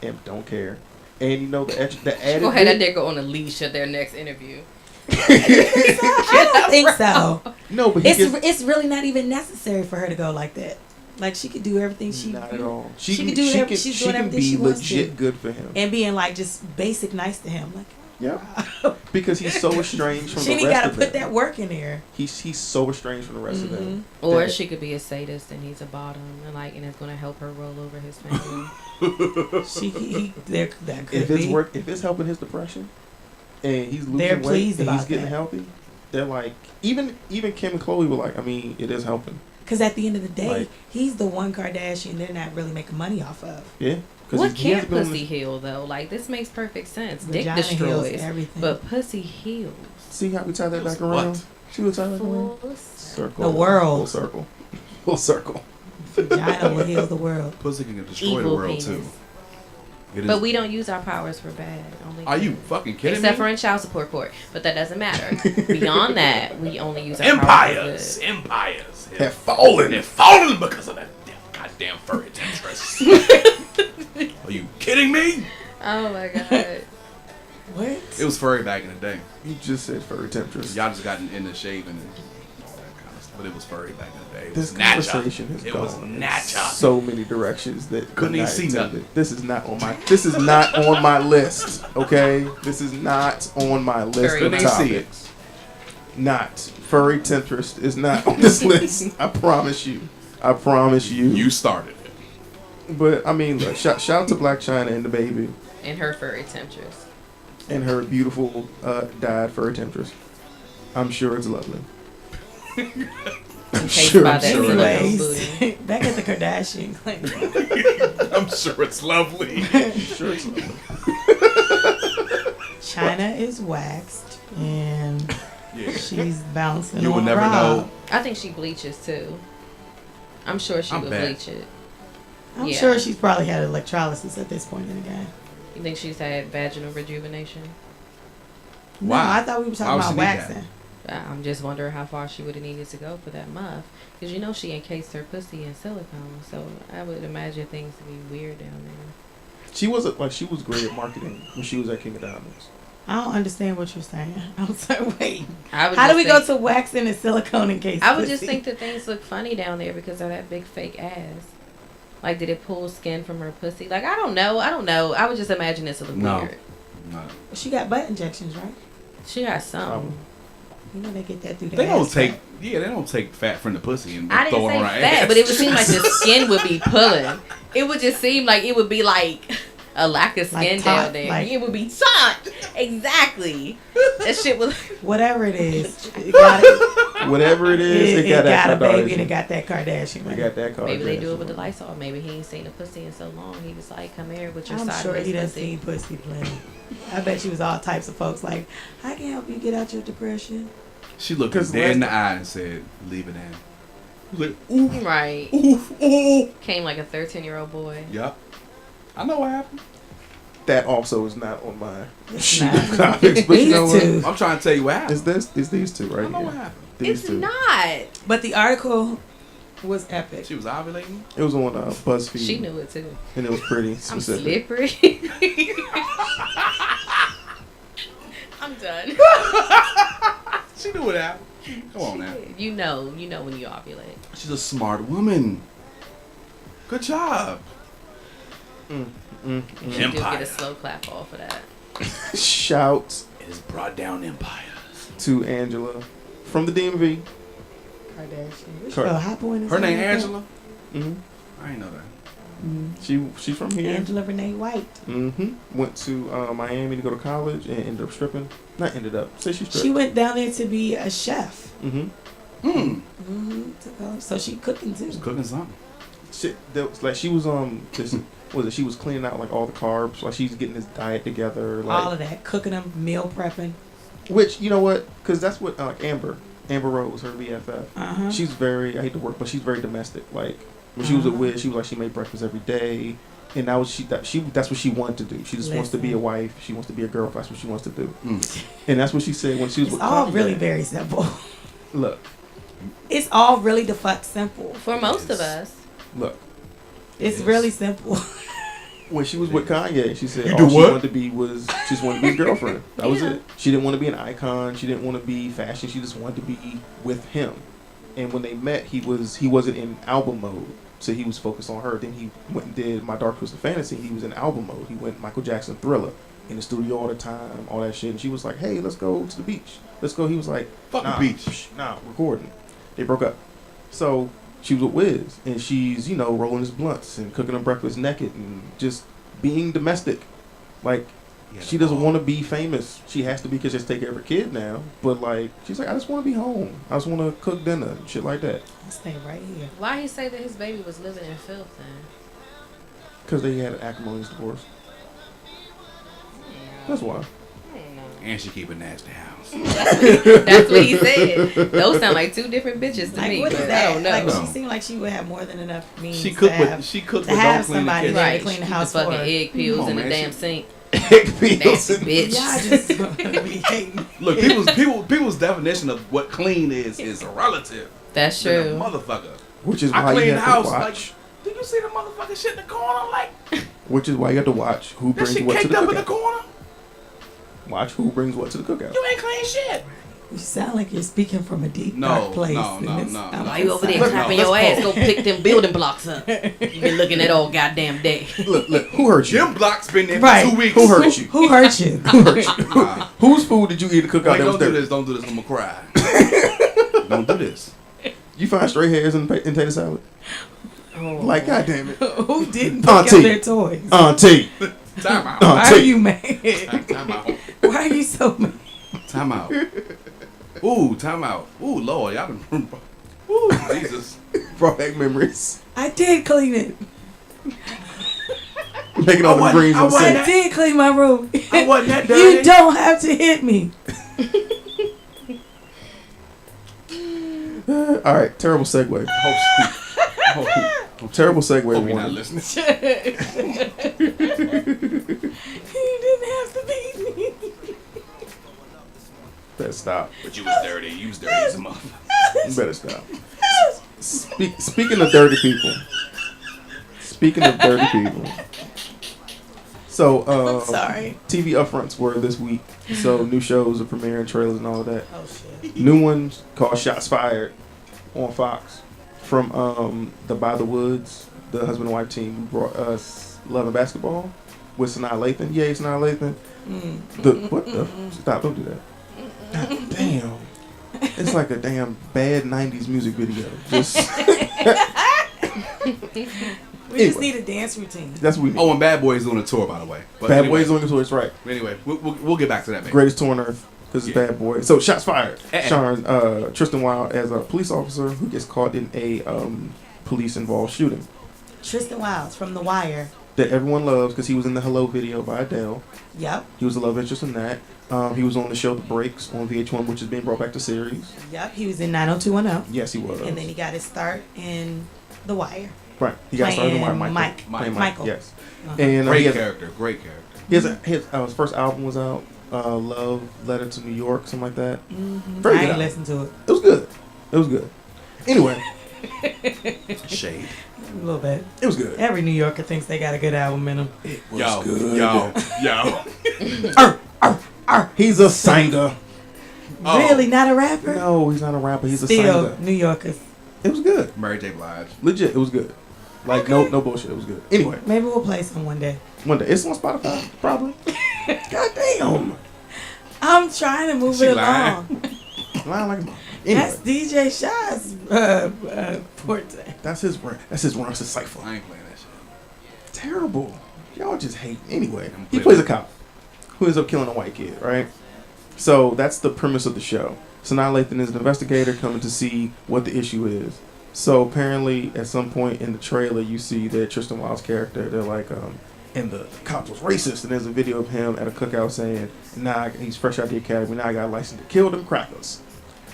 S5: it.
S2: And don't care. And you know the added
S5: Go ahead, that
S2: bit-
S5: nigga on a leash at their next interview.
S3: I don't think so.
S2: no, but he
S3: It's
S2: gets,
S3: it's really not even necessary for her to go like that. Like she could do everything she
S2: not at all. She
S3: She
S2: can
S3: can do whatever-
S2: She
S3: she's
S2: can
S3: doing everything
S2: be
S3: she wants
S2: legit
S3: to.
S2: good for him.
S3: and being like just basic nice to him. Like
S2: Yeah, because he's so estranged from
S3: she
S2: the
S3: ain't
S2: rest
S3: got to
S2: of
S3: put
S2: them.
S3: that work in there.
S2: He's so estranged from the rest of them.
S5: Or
S2: that-
S5: she could be a sadist and he's a bottom, and it's gonna help her roll over his family.
S3: That could
S2: If it's
S3: be.
S2: if it's helping his depression, and he's losing
S3: They're
S2: weight
S3: pleased
S2: and he's
S3: about
S2: getting
S3: that.
S2: healthy, they're like even Kim and Chloe were like, I mean, it is helping.
S3: Because at the end of the day,
S2: Like-
S3: he's the one Kardashian they're not really making money off of.
S2: Yeah.
S5: What
S2: he
S5: can't
S2: hasn't been on
S5: pussy
S2: this-
S5: heal though? Like this makes perfect sense. Dick
S3: Vagina heals
S5: destroys,
S3: everything.
S5: but pussy heals.
S2: See how we tie that back
S4: What?
S2: around? See what tie that around?
S5: Full
S2: Circle.
S3: The world.
S2: Full circle. Full circle.
S3: Vagina will heal the world.
S4: Pussy can destroy the
S5: evil
S4: world
S5: penis.
S4: too. It is.
S5: But we don't use our powers for bad. Only
S4: Are you
S5: good.
S4: fucking kidding
S5: Except
S4: me?
S5: for in child support court, but that doesn't matter. Beyond that, we only use our
S6: Empires,
S5: powers
S6: empires
S2: Have fallen.
S6: They're falling because of that goddamn furry temptress. Are you kidding me?
S5: for good. Oh my god.
S3: What?
S4: It was furry back in the day.
S2: You just said furry temptress.
S4: Y'all just got into shaving and all that kind of stuff. But it was furry back in the day. It
S2: This
S4: was
S2: conversation has
S6: It
S2: gone
S6: was
S2: in
S6: nature.
S2: so many directions that
S6: Couldn't
S2: were
S6: even
S2: not
S6: see
S2: intended.
S6: nothing.
S2: This is not on my. This is not on my list. Okay, this is not on my list
S5: Furry
S2: of
S4: Couldn't even see it.
S2: topics. Not furry temptress is not on this list. I promise you. I promise you.
S4: You started it.
S2: But I mean, look, shout out to Black China and the baby
S5: And her furry temptress.
S2: and her beautiful dyed furry temptress. I'm sure it's lovely. I'm
S5: Encased
S2: sure,
S5: by
S2: I'm
S5: that
S2: sure it
S5: silicone
S2: is.
S5: booty.
S3: Anyways, back at the Kardashian claim.
S6: I'm sure it's lovely.
S2: I'm sure it's lovely.
S3: China is waxed and
S4: Yeah.
S3: she's bouncing.
S4: You would
S3: on
S4: never
S3: Rob.
S4: know.
S5: I think she bleaches too. I'm sure she
S4: I
S5: would
S4: bet.
S5: bleach it.
S3: I'm
S5: Yeah.
S3: sure she's probably had electrolysis at this point in the game.
S5: You think she's had vaginal rejuvenation?
S3: No,
S4: Why?
S3: I thought we were
S4: Why
S3: talking
S4: would
S3: about
S4: she need that?
S3: waxing.
S5: I'm just wondering how far she would have needed to go for that muff. Because you know she encased her pussy in silicone. So I would imagine things to be weird down there.
S2: She was great at marketing when she was at King of Diamonds.
S3: I don't understand what you're saying. I'm sorry. Wait.
S5: I would
S3: How do
S5: just
S3: we go
S5: think-
S3: to waxing and silicone in case?
S5: I would just
S3: pussy?
S5: think that things look funny down there because of that big fake ass. Like, did it pull skin from her pussy? Like, I don't know. I would just imagine it to look
S4: No.
S5: weird.
S4: No.
S3: she got butt injections, right?
S5: She got some.
S2: Probably.
S3: You know they get that through the
S4: They don't
S3: ass
S4: take.
S3: crack.
S4: Yeah, they don't take fat from the pussy and
S5: I
S4: throw
S5: didn't
S4: it
S5: say
S4: on her
S5: fat,
S4: ass.
S5: but it would seem like the skin would be pulling. It would just seem like it would be like a lack of
S3: Like
S5: skin
S3: taut,
S5: down there.
S3: like-
S5: It would be taut. Exactly. That shit was.
S3: Whatever it is, it got,
S2: Whatever it is, it got
S3: a
S2: that
S3: baby and it
S2: Kardashian.
S3: got that Kardashian.
S2: It
S3: Money.
S2: got that Kardashian.
S5: Maybe they do it with the Lysol. Maybe he ain't seen a pussy in so long. He was like, "Come here with your
S3: I'm sure
S5: sideways
S3: he done
S5: pussy."
S3: seen pussy plenty. I bet you was all types of folks like, I can help you get out your depression.
S4: She looked
S2: 'Cause
S4: him dead in
S2: last
S4: the eye and said, "Leave it in." He was like, "Ooh,
S5: Right.
S4: ooh, ooh."
S5: Came like a 13-year-old boy.
S4: Yup. I know what happened.
S2: That also is not on my
S3: It's
S2: sheet
S3: not.
S2: of topics, but you know
S3: These
S2: what?
S3: two.
S4: I'm trying to tell you what
S2: Is
S4: happened.
S2: these two
S4: I
S2: right
S4: know what
S2: here?
S4: happened.
S2: These
S5: It's
S2: two.
S5: not.
S3: But the article was epic.
S4: She was ovulating.
S2: It was on BuzzFeed.
S5: She knew it too.
S2: and it was pretty
S5: I'm
S2: specific.
S5: slippery. I'm done.
S4: She knew what happened. Come on now.
S5: You know when you ovulate.
S4: She's a smart woman. Good job.
S5: You do get
S6: Empire.
S5: a slow clap off of that.
S2: Shout
S6: It has brought down empires.
S2: to Angela from the DMV.
S3: Kardashian.
S2: Kar-
S3: Hopper in
S4: Her name Angela.
S2: hmm
S4: I ain't know that.
S2: She's from here.
S3: Angela Renee White.
S2: Went to Miami to go to college and ended up stripping. Not ended up. Say she stripped.
S3: She went down there to be a chef.
S4: Mm.
S3: To college. So she cooking too.
S4: She's cooking something.
S2: Shit, that was like she was this was it? She was cleaning out like all the carbs. Like she's getting this diet together. Like
S3: All of that. Cooking them, meal prepping.
S2: which you know what? Because that's what Amber Rose, her BFF.
S3: Uh-huh.
S2: She's very I hate to work, but she's very domestic. Like when she was at Wiz, she was like she made breakfast every day. And that's what she wanted to do. She just wants to be a
S3: Listen.
S2: wife. She wants to be a girl. That's what she wants to do. And that's what she said when she was
S3: It's
S2: with
S3: all
S2: Kanye.
S3: really very simple.
S2: Look,
S3: It's all really the fuck simple.
S5: For most of us.
S2: look.
S3: It's really simple.
S2: When she was with Kanye, she said
S4: You
S2: all
S4: do
S2: she
S4: what?
S2: wanted to be was she just wanted to be his girlfriend. That was
S5: Yeah.
S2: it. She didn't want to be an icon. She didn't want to be fashion. She just wanted to be with him. And when they met, he wasn't in album mode, so he was focused on her. Then he went and did My Dark Twisted Fantasy. He was in album mode. He went Michael Jackson Thriller in the studio all the time, all that shit. And she was like, "Hey, let's go to the beach. Let's go." He was like,
S4: Fuck the
S2: nah,
S4: beach.
S2: Nah, recording." They broke up. So she was with Wiz, and she's rolling his blunts and cooking him breakfast naked and just being domestic. Like, she doesn't want to be famous. She has to be because she has to take care of her kid now. But like, she's like, I just want to be home. I just want to cook dinner and shit like that.
S3: Stay right here.
S5: Why he say that his baby was living in filth then?
S2: Because they had an acrimonious divorce. That's why.
S4: And she keep a nasty house.
S5: That's what he said. Those sound like two different bitches to
S3: Like,
S5: me.
S3: what is
S5: But
S3: that?
S5: I don't know.
S3: Like,
S4: No.
S3: she seemed like she would have more than enough means
S4: She cooked
S3: to
S4: with
S3: have,
S4: she cooked
S3: to
S4: with
S3: have
S4: don't clean the
S3: somebody
S4: kitchen.
S3: there
S5: Right,
S3: to clean
S5: she
S3: the
S5: keep
S3: house
S5: fucking
S3: for her.
S5: egg peels
S4: Come on,
S5: in the
S4: man.
S5: damn sink.
S2: Egg peels.
S5: Nasty bitch.
S3: Y'all just be hating.
S4: Look, people's definition of what clean is relative.
S5: That's
S4: To the
S5: true.
S4: motherfucker.
S2: Which is
S4: I
S2: why
S4: clean
S2: you
S4: the
S2: have
S4: house.
S2: to
S4: Like,
S2: watch.
S4: do you see the motherfucking shit in the corner? Like
S2: Which is why you have to watch who
S4: that
S2: brings
S4: shit
S2: what to
S4: caked
S2: the
S4: up in the
S2: cookout.
S4: corner.
S2: Watch who brings what to the cookout.
S4: You ain't clean shit.
S3: You sound like you're speaking from a deep,
S4: No,
S3: dark place.
S4: no, no,
S3: and it's-
S4: no,
S3: I'm
S4: no.
S5: Why you over there
S3: sorry.
S5: clapping
S2: let's
S5: your ass?
S2: pause.
S5: Go pick them building blocks up. You been looking at all goddamn day.
S2: Look, who hurt you?
S4: Them blocks been there
S3: Right.
S4: for 2 weeks.
S2: Who hurt you?
S3: Who hurt you?
S2: Who hurt you? Whose food did you eat at the cookout
S4: Like,
S2: that was
S4: don't do
S2: dirty?
S4: this. Don't do this. I'm gonna cry. Don't do this.
S2: You find stray hairs in tater salad? Like, God damn it.
S3: Who didn't pick
S2: Auntie.
S3: up their toys?
S2: Auntie.
S4: Time out.
S3: Why are
S2: Auntie.
S3: you mad?
S4: Time out.
S3: Why are you so mad?
S4: Time out. Ooh, time out. Ooh, Lord, y'all been. Ooh, Jesus.
S2: Brought back memories.
S3: I did clean it.
S2: Making all the
S4: wasn't-
S2: greens
S4: I
S2: on the
S4: wasn't
S2: sink.
S3: I did clean my room.
S4: I wasn't that
S3: You
S4: dirty.
S3: don't have to hit me.
S2: All right, terrible segue. Terrible segue.
S4: Hope you're not
S2: Warren.
S4: listening.
S3: You didn't have to beat me.
S2: Better stop.
S6: But you was dirty. You was dirty as a motherfucker.
S2: You better stop. Speaking of dirty people. Speaking of dirty people. So,
S3: I'm sorry.
S2: TV upfronts were this week. So, new shows are premiering, trailers, and all of that.
S3: Oh shit.
S2: New one called Shots Fired on Fox from the By the Woods, the husband and wife team who brought us Love and Basketball with Sanaa Lathan. Yay, Sanaa Lathan. What the? Stop, don't do that. God damn. It's like a damn bad 90s music video. Just
S3: We just
S2: Anyway.
S3: need a dance routine.
S2: that's what we need.
S4: Oh, and Bad Boy is doing a tour, by the way. But
S2: Bad
S4: anyway,
S2: Boys on the tour, it's right.
S4: Anyway, we'll get back to that, baby.
S2: Greatest tour on earth because it's
S4: Yeah.
S2: Bad Boy. So Shots Fired.
S4: Eh-eh.
S2: Starring Tristan Wilde as a police officer who gets caught in a police involved shooting
S3: Tristan Wilds from The Wire.
S2: that everyone loves because he was in the Hello video by Adele.
S3: Yep.
S2: He was a love interest in that. He was on the show The Breaks on VH1, which is being brought back to series.
S3: Yep. He was in 90210.
S2: Yes, he was.
S3: And then he got his start in The Wire.
S2: right. He got started
S3: playing
S2: by Michael.
S3: Mike.
S2: Playing
S3: Michael.
S2: Yes.
S3: Uh-huh.
S2: And
S4: Great
S2: he has,
S4: character. Great character.
S2: his first album was out. Love Letter to New York, something like that.
S3: Mhm.
S2: Very
S3: I
S2: good
S3: ain't
S2: album.
S3: listened to it.
S2: It was good. It was good. Anyway,
S4: Shade.
S3: A little bit.
S2: it was good.
S3: Every New Yorker thinks they got a good album in them.
S2: It was
S4: Yo,
S2: good.
S4: yo.
S2: He's a singer.
S4: Oh.
S3: Really? Not a rapper?
S2: No, he's not a rapper. He's a
S3: Still,
S2: singer.
S3: New Yorkers.
S2: It was good.
S4: Mary J. Blige.
S2: Legit, it was good. Like no bullshit. It was good. Anyway,
S3: Maybe we'll play some one day.
S2: one day it's on Spotify, probably. God damn.
S3: I'm trying to move
S4: She
S3: it
S4: lying.
S3: along.
S2: Lying like a mother. Anyway,
S3: That's DJ Shaw's forte.
S2: that's his run. That's his run. That's his cipher.
S4: I ain't playing that shit.
S2: Terrible. Y'all just hate. Anyway,
S4: I'm
S2: he
S4: clear.
S2: plays a cop who ends up killing a white kid, right? So that's the premise of the show. Sanaa Lathan is an investigator coming to see what the issue is. So apparently, at some point in the trailer, you see that Tristan Wilde's character, they're like, and the cop was racist, and there's a video of him at a cookout saying, nah, he's fresh out the academy, now I got a license to kill them crackers.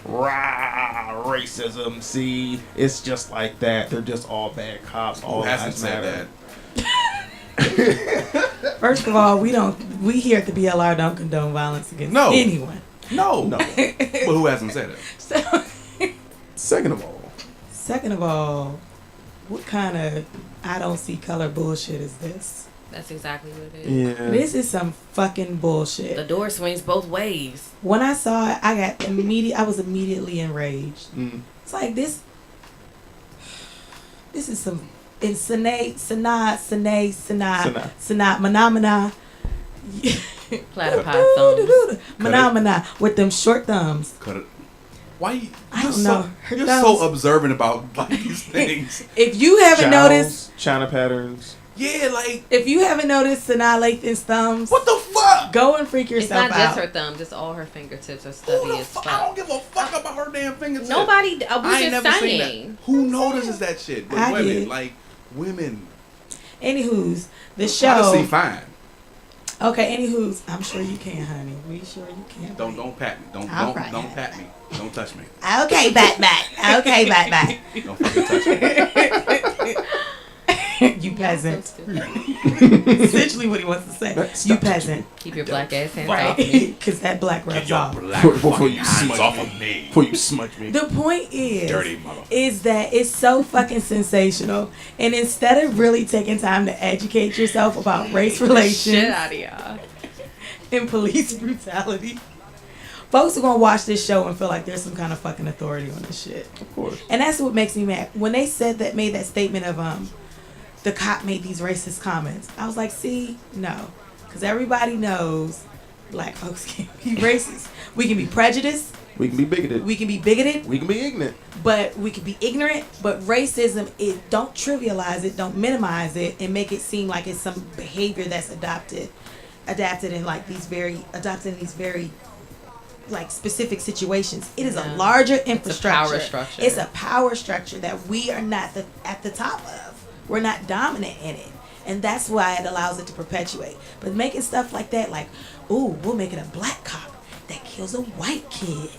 S2: Rah, racism, see, it's just like that. They're just all bad cops. All
S4: Who hasn't
S2: lives
S4: said
S2: matter.
S4: that?
S3: First of all, we here at the BLR don't condone violence against
S4: No.
S3: anyone.
S4: No.
S2: No.
S4: But who hasn't said it?
S3: So,
S2: Second of all,
S3: what kind of I don't see color bullshit is this?
S5: That's exactly what it is.
S2: yeah.
S3: This is some fucking bullshit.
S5: The door swings both ways.
S3: When I saw it, I was immediately enraged.
S2: Mm.
S3: It's like this is some in Sanaa, Phenomena.
S5: Platypod thumbs.
S3: Phenomena with them short thumbs.
S4: Cut it. Why?
S3: I
S4: You're
S3: don't know.
S4: so,
S3: Her
S4: you're
S3: thumbs-
S4: so observant about like these things.
S3: If you haven't noticed,
S2: China patterns.
S4: Yeah, like
S3: if you haven't noticed Sanaa Lathan's thumbs,
S4: what the fuck?
S3: go and freak
S5: It's
S3: yourself
S5: not just
S3: out.
S5: her thumbs, it's all her fingertips are
S4: Who
S5: stubby
S4: the
S5: as
S4: fuck?
S5: fuck.
S4: I don't give a fuck about her damn fingertips.
S5: Nobody, I was
S4: I ain't
S5: just
S4: never seen
S5: saying.
S4: that. Who notices that shit? But
S3: I
S4: women,
S3: did.
S4: like women.
S3: Anywho's the
S4: Honestly,
S3: show.
S4: fine.
S3: Okay, anywho's. I'm sure you can, honey. We sure you can.
S4: Don't pat me. Don't
S3: All right.
S4: don't pat me. Don't touch me.
S3: Okay, back. Okay, back.
S4: Don't fucking touch me.
S3: You peasant. Essentially what he wants to say.
S2: Stop
S3: You
S2: touching
S3: peasant.
S5: Keep your black ass hands
S3: Right.
S5: off me.
S3: Because that black rubs off.
S2: Before you
S6: hands
S2: smudge
S6: off
S2: me.
S6: of me.
S2: Before you smudge me.
S3: The point is,
S6: Dirty mother.
S3: is that it's so fucking sensational. And instead of really taking time to educate yourself about race
S5: Shit
S3: relations
S5: out of y'all.
S3: and police brutality, folks are going to watch this show and feel like there's some kind of fucking authority on this shit.
S2: Of course.
S3: And that's what makes me mad. When they made that statement of, the cop made these racist comments, I was like, see, no. Because everybody knows black folks can be racist. We can be prejudiced.
S2: We can be bigoted.
S3: We can be bigoted.
S2: We can be ignorant.
S3: But we can be ignorant. But racism, don't trivialize it, don't minimize it, and make it seem like it's some behavior that's adapted in these very like specific situations. It is a
S5: Yeah.
S3: larger infrastructure.
S5: power structure.
S3: It's a power structure that we are not at the top of. We're not dominant in it. And that's why it allows it to perpetuate. But making stuff like that, like, ooh, we'll make it a black cop that kills a white kid.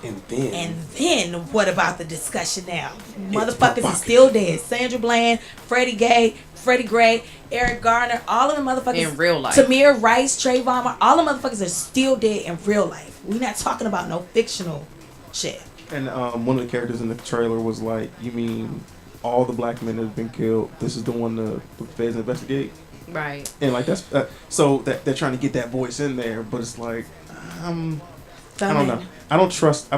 S2: And
S3: And then what about the discussion now? Motherfuckers are still dead. Sandra Bland, Freddie Gray, Eric Garner, all of the motherfuckers
S5: In real life.
S3: Tamir Rice, Trayvon, all the motherfuckers are still dead in real life. We're not talking about no fictional shit.
S2: And one of the characters in the trailer was like, you mean all the black men that have been killed, this is the one the feds investigate?
S5: Right.
S2: And like that's so that they're trying to get that voice in there, but it's like I don't know. I don't trust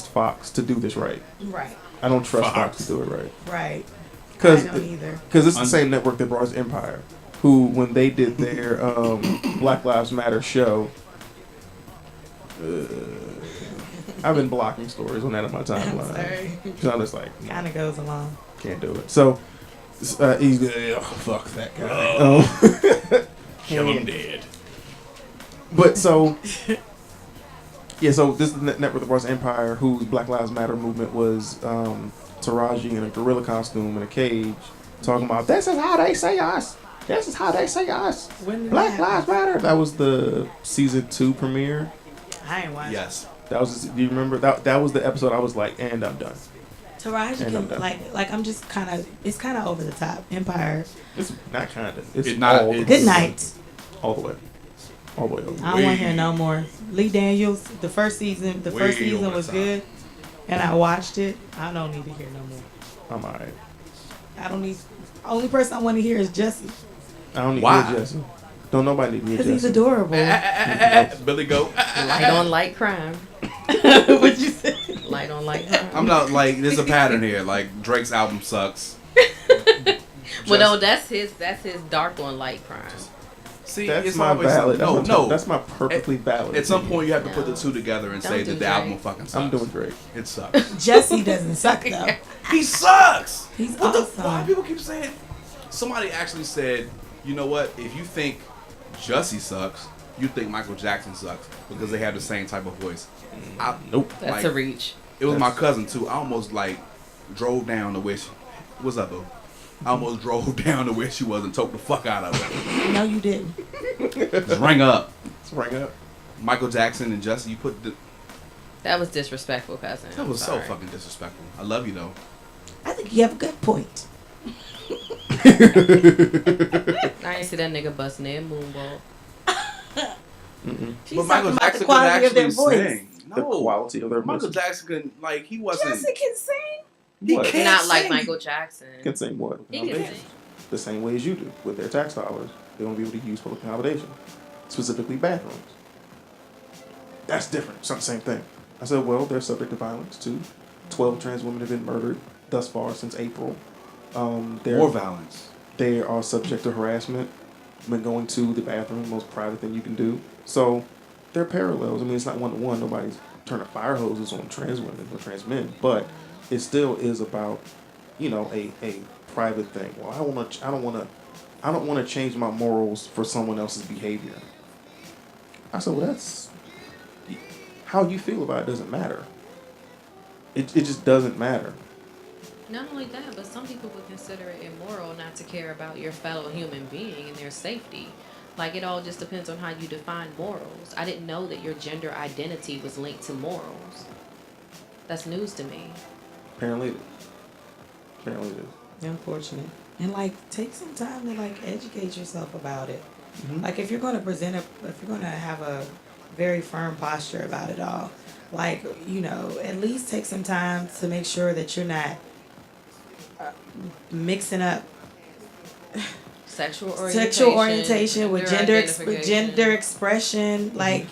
S2: Fox to do this right.
S3: Right,
S2: I don't trust Fox
S6: Fox.
S2: to do it right.
S3: right.
S2: Because
S3: I don't either.
S2: it's the same network that brought us Empire, who when they did their Black Lives Matter show, I've been blocking stories on that on my
S3: I'm
S2: timeline.
S3: sorry.
S2: So I'm just like,
S3: Kind of goes along.
S2: can't do it. So he's fuck that guy.
S6: Kill him dead.
S2: But so, yeah, so this is the network that brought us Empire, whose Black Lives Matter movement was Taraji in a gorilla costume in a cage, talking about, this is how they say us. This is how they say us.
S3: When did
S2: Black
S3: that
S2: Lives Matter. That was the season 2 premiere.
S3: I ain't watching.
S4: Yes.
S2: That was, do you remember? That was the episode I was like, and I'm done.
S3: Taraji
S2: And I'm
S3: can,
S2: done.
S3: like I'm just kind of, it's kind of over the top. Empire.
S2: It's not kind of. It's
S4: It's not-
S2: all,
S4: it's-
S3: Good night.
S2: all the way. All the way over.
S3: I don't want to hear no more. Lee Daniels, the first season
S4: Way over
S3: was
S4: the top.
S3: good, and I watched it. I don't need to hear no more.
S2: I'm alright.
S3: I don't need. Only person I want to hear is Jesse
S2: I don't need
S4: Why?
S2: to hear Jesse. Don't nobody need to hear
S3: because he's
S2: Jesse.
S3: adorable.
S4: Billy Goat.
S5: Light on light crime.
S3: What you say?
S5: Light on light crime.
S4: I'm not like there's a pattern here. Like Drake's album sucks.
S5: Well, no, that's his dark on light crime.
S4: See,
S2: That's
S4: it's
S2: my
S4: always
S2: valid.
S4: no,
S2: that's,
S4: no.
S2: that's my perfectly valid.
S4: At some
S2: opinion.
S4: point, you have to put
S5: No.
S4: the two together and
S5: Don't
S4: say
S5: do
S4: that the
S5: Drake.
S4: album fucking sucks.
S2: I'm doing great.
S4: It sucks.
S3: Jesse doesn't suck though.
S4: He sucks.
S3: He's
S4: What the?
S3: awesome.
S4: Why people keep saying? Somebody actually said, you know what? If you think Jussie sucks, you think Michael Jackson sucks because they have the same type of voice.
S2: Nope.
S5: That's
S4: Like,
S5: a reach.
S4: It was my cousin too. I almost like drove down to where she. What's up, boo? I almost drove down to where she was and took the fuck out of her.
S3: No, you didn't.
S4: Just ring up.
S2: Let's ring up.
S4: Michael Jackson and Jussie, you put the.
S5: That was disrespectful, cousin.
S4: That was
S5: I'm
S4: so
S5: sorry.
S4: fucking disrespectful. I love you though.
S3: I think you have a good point.
S5: I ain't see that nigga busting that moonwalk.
S3: She's
S4: But Michael
S3: talking about the
S4: Jackson could
S3: quality of their
S4: actually
S3: voice.
S4: sing.
S2: The
S4: No,
S2: quality of their
S4: Michael
S2: voice.
S4: Jackson could, like, he wasn't.
S3: Jesse can sing.
S4: He
S2: What?
S4: can't
S5: Not like
S4: sing.
S5: Michael Jackson.
S2: Can sing what?
S5: He can
S2: Accommodations.
S5: sing.
S2: The same way as you do with their tax dollars. They won't be able to use public accommodation, specifically bathrooms. That's different. It's not the same thing. I said, well, they're subject to violence too. 12 trans women have been murdered thus far since April.
S4: More violence.
S2: They are subject to harassment when going to the bathroom, most private thing you can do. So there are parallels. I mean, it's not one-to-one. Nobody's turning fire hoses on trans women or trans men, but it still is about, you know, a private thing. Well, I don't want to change my morals for someone else's behavior. I said, well, that's how you feel about it doesn't matter. It just doesn't matter.
S5: Not only that, but some people would consider it immoral not to care about your fellow human being and their safety. Like, it all just depends on how you define morals. I didn't know that your gender identity was linked to morals. That's news to me.
S2: Apparently it is. Apparently it is.
S3: Unfortunate. And like, take some time to like educate yourself about it.
S2: Mhm.
S3: Like, if you're going to if you're going to have a very firm posture about it all, like, you know, at least take some time to make sure that you're not mixing up
S5: Sexual
S3: orientation with gender
S5: identification.
S3: expression, like,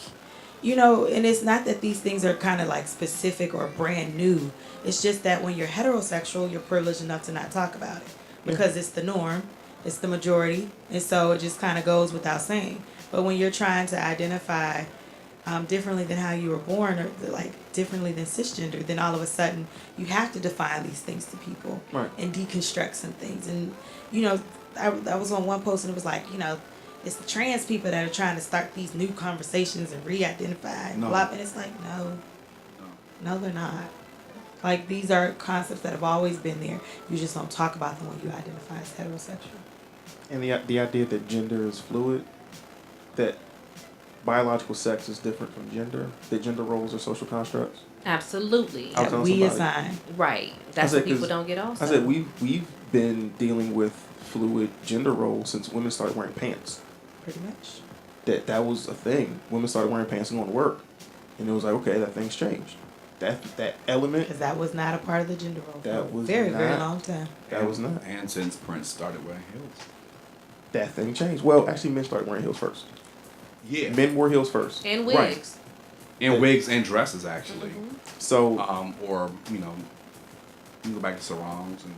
S3: you know. And it's not that these things are kind of like specific or brand new. It's just that when you're heterosexual, you're privileged enough to not talk about it because it's the norm, it's the majority, and so it just kind of goes without saying. But when you're trying to identify differently than how you were born, or like differently than cisgender, then all of a sudden you have to define these things to people,
S2: Right.
S3: and deconstruct some things. And you know, I was on one post and it was like, you know, it's the trans people that are trying to start these new conversations and re-identify and
S4: No.
S3: blah. And it's like, no, they're not. Like, these are concepts that have always been there. You just don't talk about them when you identify as heterosexual.
S2: And the idea that gender is fluid, that biological sex is different from gender, that gender roles are social constructs.
S5: Absolutely.
S2: I was
S3: That
S2: telling
S3: we
S2: somebody.
S3: assign.
S5: Right. That's
S2: said,
S5: what people
S2: 'cause
S5: don't get also.
S2: I said we've been dealing with fluid gender roles since women started wearing pants.
S3: Pretty much.
S2: That was a thing. Women started wearing pants and going to work, and it was like, okay, that thing's changed. That element,
S3: Because that was not a part of the gender role
S2: That
S3: for a
S2: was
S3: very, very
S2: not-
S3: long time.
S2: that was not.
S4: And since Prince started wearing heels.
S2: That thing changed. Well, actually, men started wearing heels first.
S4: Yeah.
S2: Men wore heels first.
S5: and
S2: Right.
S5: wigs.
S4: And wigs and dresses, actually.
S2: So
S4: Or, you know, you go back to sarongs and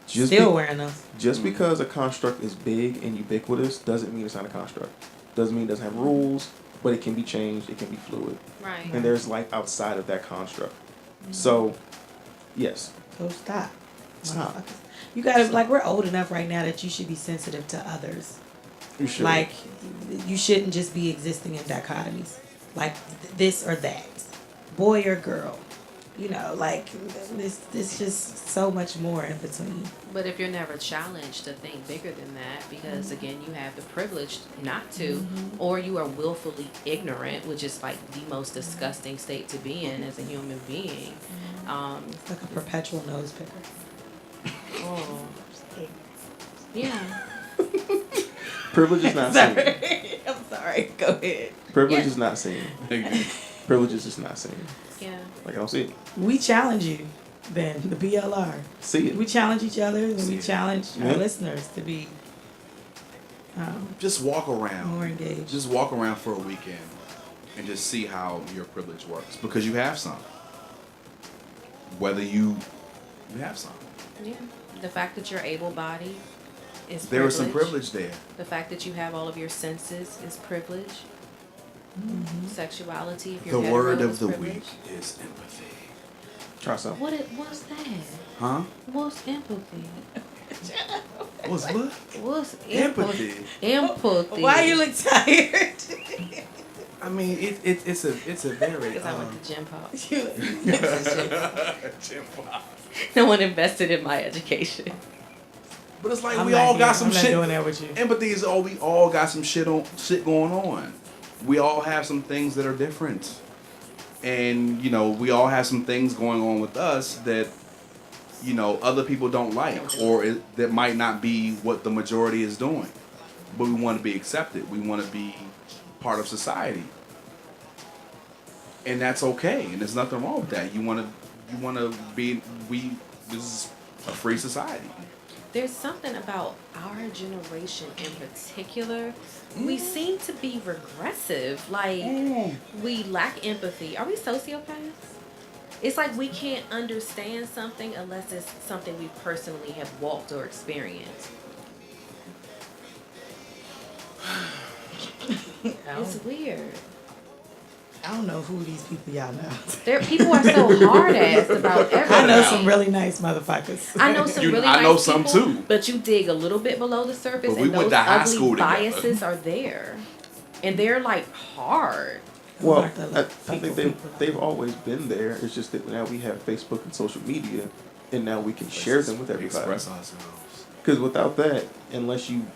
S2: just
S3: Still
S2: be-
S3: wearing those.
S2: just because a construct is big and ubiquitous doesn't mean it's not a construct. Doesn't mean it doesn't have rules, but it can be changed. It can be fluid,
S5: Right.
S2: and there's life outside of that construct. So, yes,
S3: So stop.
S2: Stop.
S3: Motherfuckers. You gotta, like, we're old enough right now that you should be sensitive to others.
S2: you should.
S3: Like, you shouldn't just be existing in dichotomies. Like, this or that. Boy or girl. You know, like, there's just so much more in between.
S5: But if you're never challenged to think bigger than that, because again, you have the privilege not to, or you are willfully ignorant, which is like the most disgusting state to be in as a human being.
S3: It's like a perpetual nose picker.
S5: Oh, yeah.
S2: privilege is not seen.
S3: Sorry. I'm sorry. Go ahead.
S2: Privilege
S5: Yeah.
S2: is not seen. Privilege is just not seen.
S5: Yeah.
S2: Like I don't see it.
S3: We challenge you, then, the BLR.
S2: See it.
S3: We challenge each other, and
S4: See
S3: we
S4: it.
S3: challenge
S2: Yeah.
S3: our listeners to be
S4: Just walk around.
S3: more engaged.
S4: Just walk around for a weekend and just see how your privilege works. Because you have some. Whether you have some.
S5: Yeah. The fact that you're able-bodied is
S4: There is some
S5: privilege.
S4: privilege there.
S5: The fact that you have all of your senses is privilege. Sexuality, if
S4: The
S5: you're
S4: word
S5: hetero,
S4: of
S5: is
S4: the
S5: privilege.
S4: week is empathy.
S2: Try something.
S5: What's that?
S4: Huh?
S5: What's empathy?
S4: What's what?
S5: What's
S4: Empathy.
S5: Empathy.
S3: Why you look tired?
S4: I mean, it's a very
S5: Because I went to gym pop.
S4: Gym pop.
S5: No one invested in my education.
S4: But it's like
S3: I'm
S4: we
S3: not
S4: all
S3: here.
S4: got some
S3: I'm not
S4: shit.
S3: doing that with you.
S4: Empathy is all we all got some shit going on. We all have some things that are different. And, you know, we all have some things going on with us that you know, other people don't like, or that might not be what the majority is doing. But we want to be accepted. We want to be part of society, and that's okay. And there's nothing wrong with that. You want to be. This is a free society.
S5: There's something about our generation in particular. We seem to be regressive. Like, we lack empathy. Are we sociopaths? It's like we can't understand something unless it's something we personally have walked or experienced. It's weird.
S3: I don't know who these people y'all know.
S5: People are so hard ass about everything.
S3: I know some really nice motherfuckers.
S5: I know some really
S4: I
S5: nice
S4: know some
S5: people,
S4: too.
S5: but you dig a little bit below the surface,
S4: But we
S5: and
S4: went
S5: those
S4: to high
S5: ugly
S4: school together.
S5: biases are there, and they're like hard.
S2: Well,
S3: Like the,
S2: I
S3: like,
S2: think
S3: people.
S2: they've always been there. It's just that now we have Facebook and social media, and now we can share them with everybody.
S6: Express ourselves.
S2: Because without that, unless you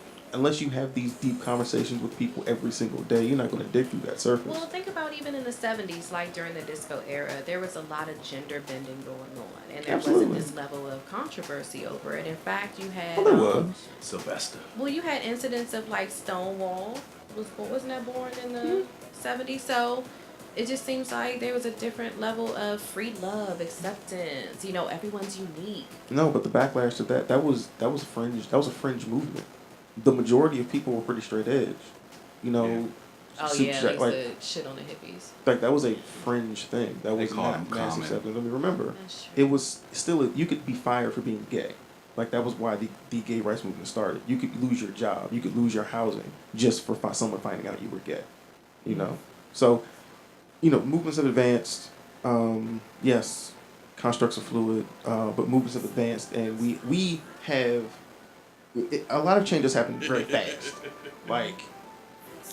S2: have these deep conversations with people every single day, you're not going to dig through that surface.
S5: Well, think about even in the 70s, like during the disco era, there was a lot of gender bending going on, and there
S2: Absolutely.
S5: wasn't this level of controversy over it. In fact, you had
S2: Well, there was.
S6: Sylvester.
S5: well, you had incidents of like Stonewall wasn't that born in the 70s? So it just seems like there was a different level of free love, acceptance. You know, everyone's unique.
S2: No, but the backlash to that was a fringe movement. The majority of people were pretty straight edge. You know,
S5: Oh
S2: super
S5: yeah,
S2: jack-
S5: they used to shit on the hippies.
S2: like that was a fringe thing. That
S4: They
S2: was
S4: call
S2: not
S4: them
S2: mass
S4: common.
S2: acceptance. I mean, remember,
S5: That's true.
S2: it was still you could be fired for being gay. Like that was why the gay rights movement started. You could lose your job, you could lose your housing just for someone finding out you were gay. You know, so you know movements have advanced. Yes, constructs are fluid, but movements have advanced, and we have a lot of changes happened very fast. Like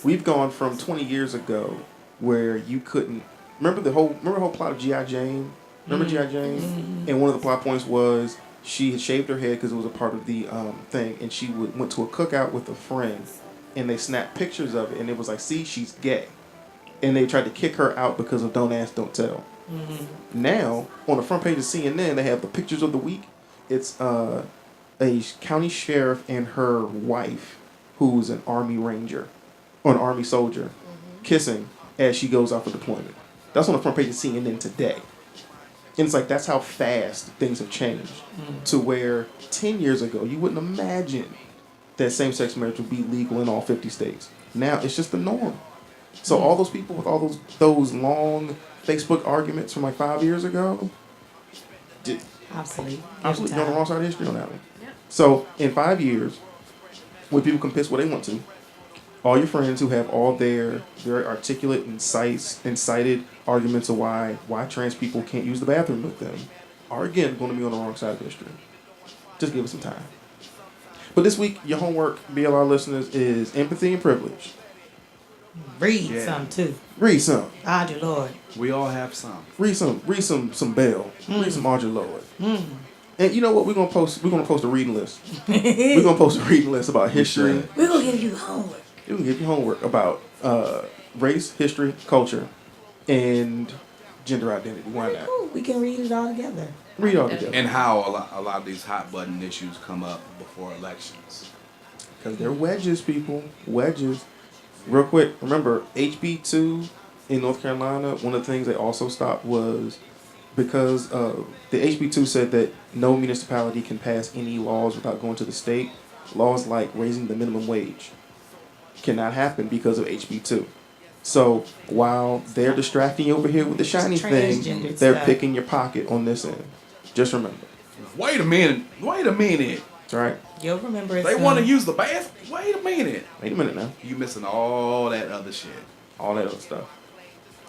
S2: we've gone from 20 years ago where you couldn't remember the whole plot of G.I. Jane. Remember G.I. Jane? And one of the plot points was she had shaved her head because it was a part of the thing, and she went to a cookout with a friend, and they snapped pictures of it, and it was like, see, she's gay. And they tried to kick her out because of Don't Ask, Don't Tell. Now, on the front page of CNN, they have the pictures of the week. It's a county sheriff and her wife, who's an Army Ranger, or an Army soldier, kissing as she goes out for deployment. That's on the front page of CNN today. And it's like, that's how fast things have changed. To where 10 years ago, you wouldn't imagine that same-sex marriage would be legal in all 50 states. Now, it's just the norm. So all those people with all those long Facebook arguments from like 5 years ago,
S3: Obsolete.
S2: absolutely on the wrong side of history on that one.
S5: Yeah.
S2: So in 5 years, when people can piss what they want to, all your friends who have all their very articulate and incited arguments of why trans people can't use the bathroom with them are again going to be on the wrong side of history. Just give us some time. But this week, your homework, BLR listeners, is empathy and privilege.
S3: Read
S4: Yeah.
S3: some too.
S2: Read some.
S3: Audrey Lord.
S4: We all have some.
S2: Read some Bell. Read some Audrey Lord. And you know what? We're gonna post a reading list. We're gonna post a reading list about history.
S3: We're gonna give you homework.
S2: We're gonna give you homework about race, history, culture, and gender identity. Why not?
S3: Ooh, we can read it all together.
S2: Read all together.
S4: And how a lot of these hot button issues come up before elections.
S2: Because they're wedges, people. Wedges. Real quick, remember HB2 in North Carolina, one of the things they also stopped was because the HB2 said that no municipality can pass any laws without going to the state. Laws like raising the minimum wage cannot happen because of HB2. So while they're distracting you over here with the shiny thing,
S3: Transgender
S2: they're
S3: stuff.
S2: picking your pocket on this end. Just remember.
S4: Wait a minute.
S2: That's right.
S3: You'll remember it
S4: They
S3: soon.
S4: want to use the bathroom. Wait a minute.
S2: Wait a minute now.
S4: You missing all that other shit.
S2: All that other stuff.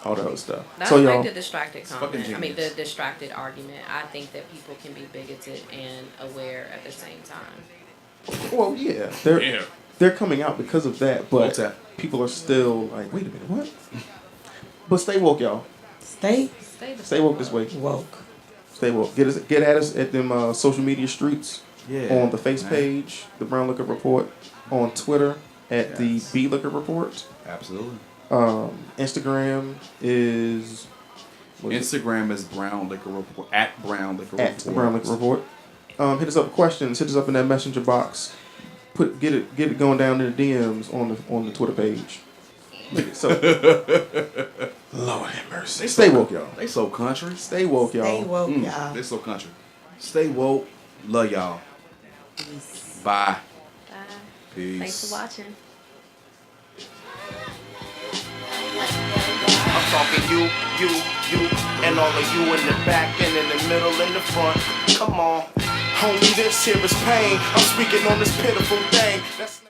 S2: All that other stuff.
S5: That's
S2: So
S5: like
S2: y'all,
S5: the distracted
S4: fucking
S5: comment. I mean, the
S4: genius.
S5: distracted argument. I think that people can be bigoted and aware at the same time.
S2: well, yeah,
S6: Yeah.
S2: they're coming out because of that, but
S4: Okay.
S2: people are still like, wait a minute, what? But stay woke, y'all.
S3: Stay
S2: Stay woke this way.
S3: woke.
S2: Stay woke. Get at us at them social media streets.
S4: Yeah.
S2: On the face
S4: man.
S2: page, the Brown Liquor Report. On Twitter at
S4: Yes.
S2: the B Liquor Report.
S4: Absolutely.
S2: Instagram is
S4: Instagram is Brown Liquor Report at Brown Liquor
S2: At
S4: Report.
S2: Brown Liquor Report. Hit us up with questions. Hit us up in that messenger box. Get it going down in the DMs on the Twitter page. So, Lord have mercy. Stay woke, y'all.
S4: They so country.
S2: Stay woke, y'all.
S3: Stay woke, y'all.
S4: They so country. Stay woke. Love y'all.
S3: Peace.
S4: Bye.
S5: Bye.
S4: Peace.
S5: Thanks for watching.
S1: I'm talking you, and all of you in the back and in the middle and the front. Come on. Homie, this here is pain. I'm speaking on this pitiful thing. That's